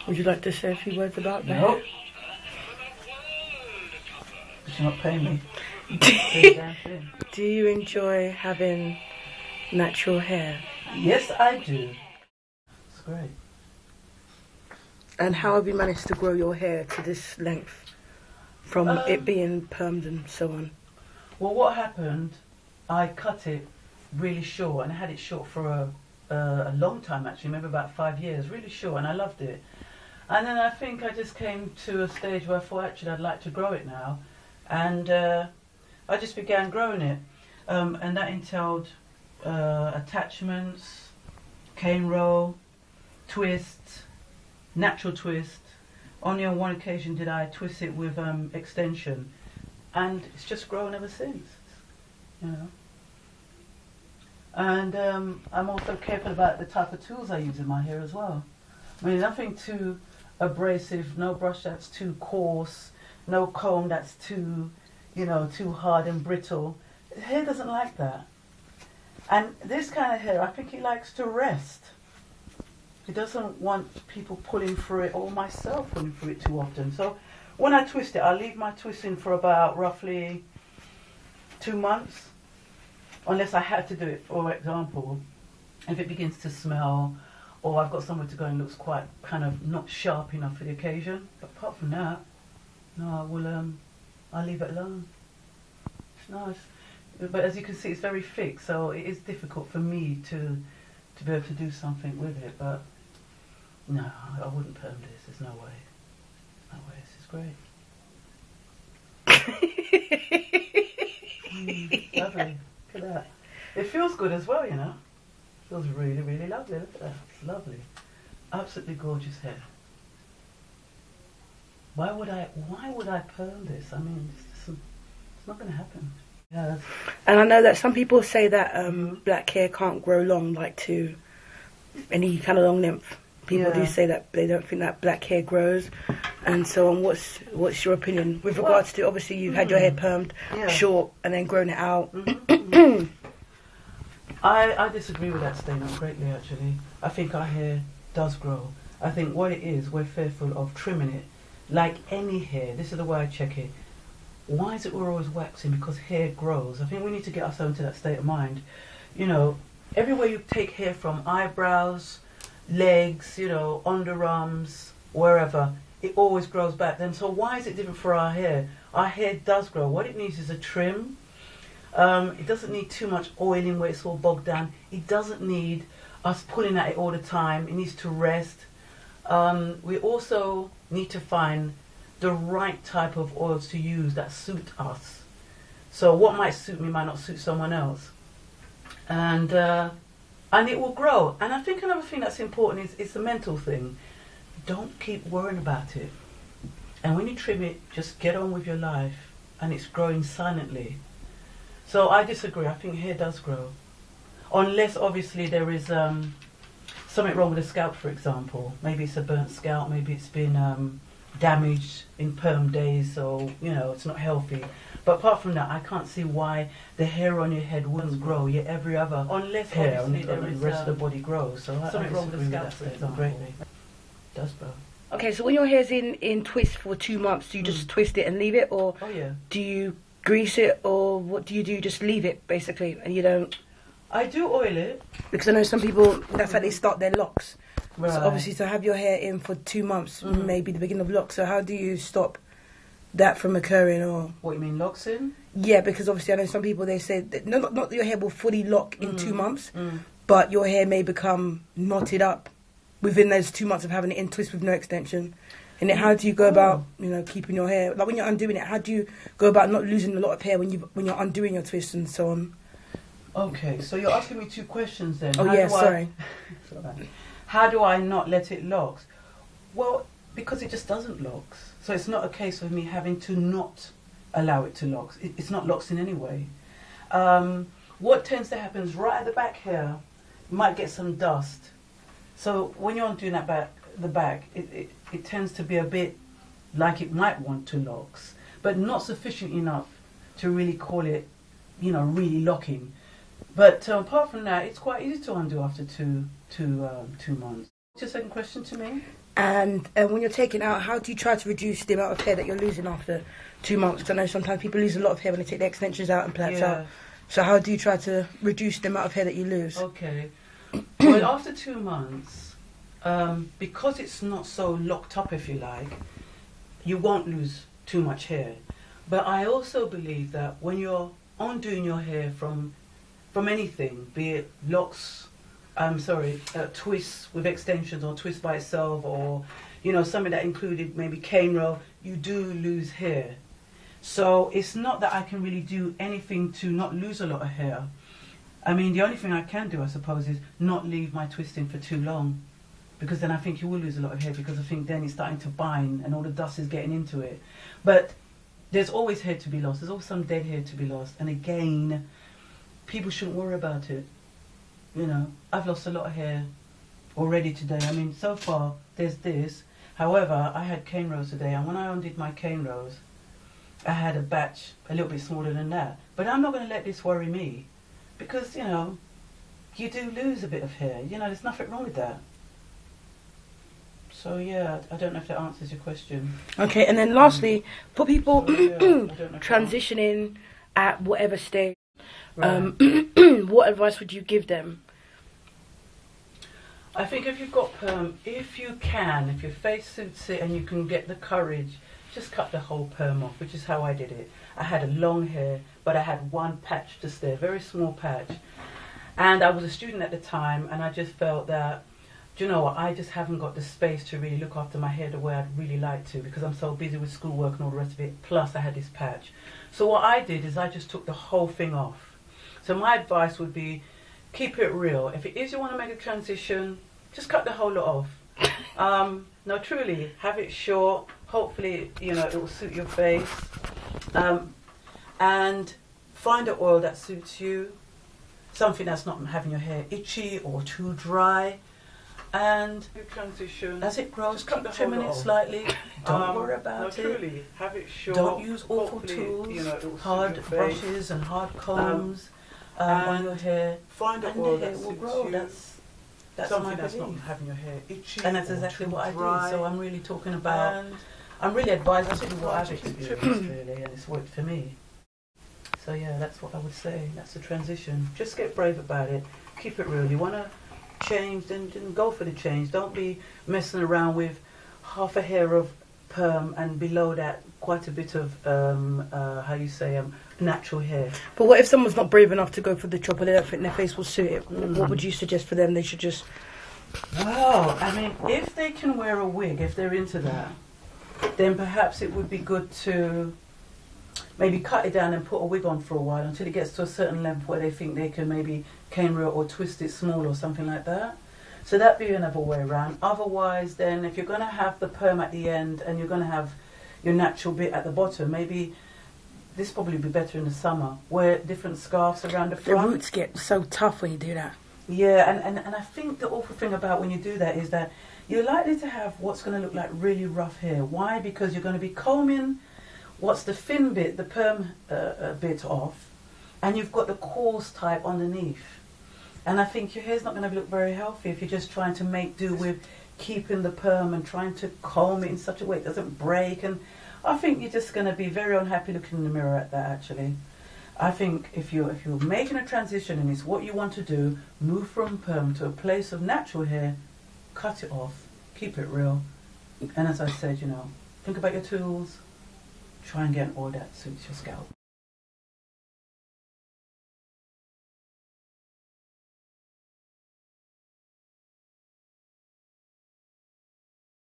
Would you like to say a few words about that? No. She's not paying me. Do you enjoy having natural hair? Yes, I do. It's great. And how have you managed to grow your hair to this length from it being permed and so on? Well, what happened, I cut it really short, and I had it short for a long time actually, maybe about 5 years, really short, and I loved it. And then I think I just came to a stage where I thought actually I'd like to grow it now, and I just began growing it, and that entailed attachments, cane roll, twist, natural twist. Only on one occasion did I twist it with extension, and it's just grown ever since, you know. And I'm also careful about the type of tools I use in my hair as well. I mean, nothing too abrasive, no brush that's too coarse, no comb that's too, you know, too hard and brittle. Hair doesn't like that. And this kind of hair, I think it likes to rest. It doesn't want people pulling through it, or myself pulling through it too often. So when I twist it, I leave my twisting for about roughly 2 months. Unless I had to do it, for example, if it begins to smell, or I've got somewhere to go and looks quite kind of not sharp enough for the occasion. But apart from that, no, I will. I'll leave it alone. It's nice, but as you can see, it's very thick, so it is difficult for me to be able to do something with it. But no, I wouldn't perm this. There's no way. No way. This is great. Lovely. Look at that. It feels good as well, you know. It feels really, really lovely. Look at that. It's lovely. Absolutely gorgeous hair. Why would I perm this? I mean, it's not going to happen. Yeah. And I know that some people say that black hair can't grow long, like to any kind of long length. People do say that they don't think that black hair grows, and so on. What's your opinion with regards to, obviously you've had your hair permed short and then grown it out? I disagree with that statement greatly, actually. I think our hair does grow. I think what it is, we're fearful of trimming it. Like any hair, this is the way I check it. Why is it we're always waxing? Because hair grows. I think we need to get ourselves into that state of mind. You know, everywhere you take hair from, eyebrows, legs, you know, underarms, wherever, it always grows back then. So why is it different for our hair? Our hair does grow. What it needs is a trim. It doesn't need too much oiling where it's all bogged down. It doesn't need us pulling at it all the time. It needs to rest. We also need to find the right type of oils to use that suit us. So what might suit me might not suit someone else. And it will grow. And I think another thing that's important is the mental thing. Don't keep worrying about it. And when you trim it, just get on with your life. And it's growing silently. So I disagree. I think hair does grow. Unless, obviously, there is something wrong with the scalp, for example. Maybe it's a burnt scalp. Maybe it's been damaged in perm days. So, you know, it's not healthy. But apart from that, I can't see why the hair on your head wouldn't grow. Yet every other hair on the rest of the body grows. So something wrong with the scalp, for example. Greatly. It does grow. Okay, so when your hair's in twist for 2 months, do you just twist it and leave it, or do you grease it, or what do you do? Just leave it basically, and you don't? I do oil it, because I know some people, that's how they start their locks. Right. So obviously, to have your hair in for 2 months, maybe the beginning of locks. So how do you stop that from occurring? Or what, you mean locks in? Yeah, because obviously I know some people, they say that not that your hair will fully lock in 2 months, but your hair may become knotted up within those 2 months of having it in twist with no extension. And then how do you go about, you know, keeping your hair, like when you're undoing it, how do you go about not losing a lot of hair when you're undoing your twist and so on? Okay, so you're asking me 2 questions then. Oh, yeah, sorry. How do I not let it lock? Well, because it just doesn't lock. So it's not a case of me having to not allow it to lock. It's not locked in any way. What tends to happen is right at the back here, you might get some dust. So when you're undoing the back, it tends to be a bit like it might want to lock, but not sufficient enough to really call it, you know, really locking. But apart from that, it's quite easy to undo after two months. What's your second question to me? And when you're taking out, how do you try to reduce the amount of hair that you're losing after 2 months? Because I know sometimes people lose a lot of hair when they take the extensions out and plaits out. So how do you try to reduce the amount of hair that you lose? Okay. Well, after 2 months, because it's not so locked up, if you like, you won't lose too much hair. But I also believe that when you're undoing your hair from anything, be it locks, twists with extensions or twist by itself, or, you know, something that included maybe cane roll, you do lose hair. So it's not that I can really do anything to not lose a lot of hair. I mean, the only thing I can do, I suppose, is not leave my twisting for too long, because then I think you will lose a lot of hair, because I think then it's starting to bind and all the dust is getting into it. But there's always hair to be lost. There's always some dead hair to be lost. And again, people shouldn't worry about it. You know, I've lost a lot of hair already today. I mean, so far, there's this. However, I had cane rows today, and when I undid my cane rows, I had a batch a little bit smaller than that. But I'm not going to let this worry me, because, you know, you do lose a bit of hair. You know, there's nothing wrong with that. So, yeah, I don't know if that answers your question. Okay, and then lastly, for people transitioning at whatever stage, right. What advice would you give them? I think if you've got perm, if your face suits it and you can get the courage, just cut the whole perm off, which is how I did it. I had a long hair, but I had one patch to stay, a very small patch. And I was a student at the time, and I just felt that, do you know what, I just haven't got the space to really look after my hair the way I'd really like to, because I'm so busy with schoolwork and all the rest of it, plus I had this patch. So what I did is I just took the whole thing off. So my advice would be, keep it real. If it is you want to make a transition, just cut the whole lot off. No, truly, have it short. Hopefully, you know, it will suit your face. And find an oil that suits you. Something that's not having your hair itchy or too dry. And transition. As it grows, keep trimming it slightly. Don't worry about it. Truly, have it short. Don't use awful tools, you know, hard brushes and hard combs on your hair. Find an oil that will grow. That's something that's not having your hair itchy. And that's exactly what I do. So I'm really talking about. I'm really advising to do what I've experienced, really, and it's worked for me. So yeah, that's what I would say. That's the transition. Just get brave about it. Keep it real. You want to change, then go for the change. Don't be messing around with half a hair of perm and below that quite a bit of natural hair. But what if someone's not brave enough to go for the chop, or they don't think their face will suit it? What would you suggest for them? They should just... Well, I mean, if they can wear a wig, if they're into that, then perhaps it would be good to maybe cut it down and put a wig on for a while until it gets to a certain length where they think they can maybe cane roll or twist it small or something like that. So that'd be another way around. Otherwise, then, if you're going to have the perm at the end and you're going to have your natural bit at the bottom, maybe this probably be better in the summer. Wear different scarves around the front. The roots get so tough when you do that. Yeah, and I think the awful thing about when you do that is that you're likely to have what's going to look like really rough hair. Why? Because you're going to be combing what's the thin bit, the perm bit off, and you've got the coarse type underneath. And I think your hair's not going to look very healthy if you're just trying to make do with keeping the perm and trying to comb it in such a way it doesn't break. And I think you're just going to be very unhappy looking in the mirror at that, actually. I think if you're making a transition and it's what you want to do, move from perm to a place of natural hair, cut it off, keep it real. And as I said, you know, think about your tools, try and get an oil that suits your scalp.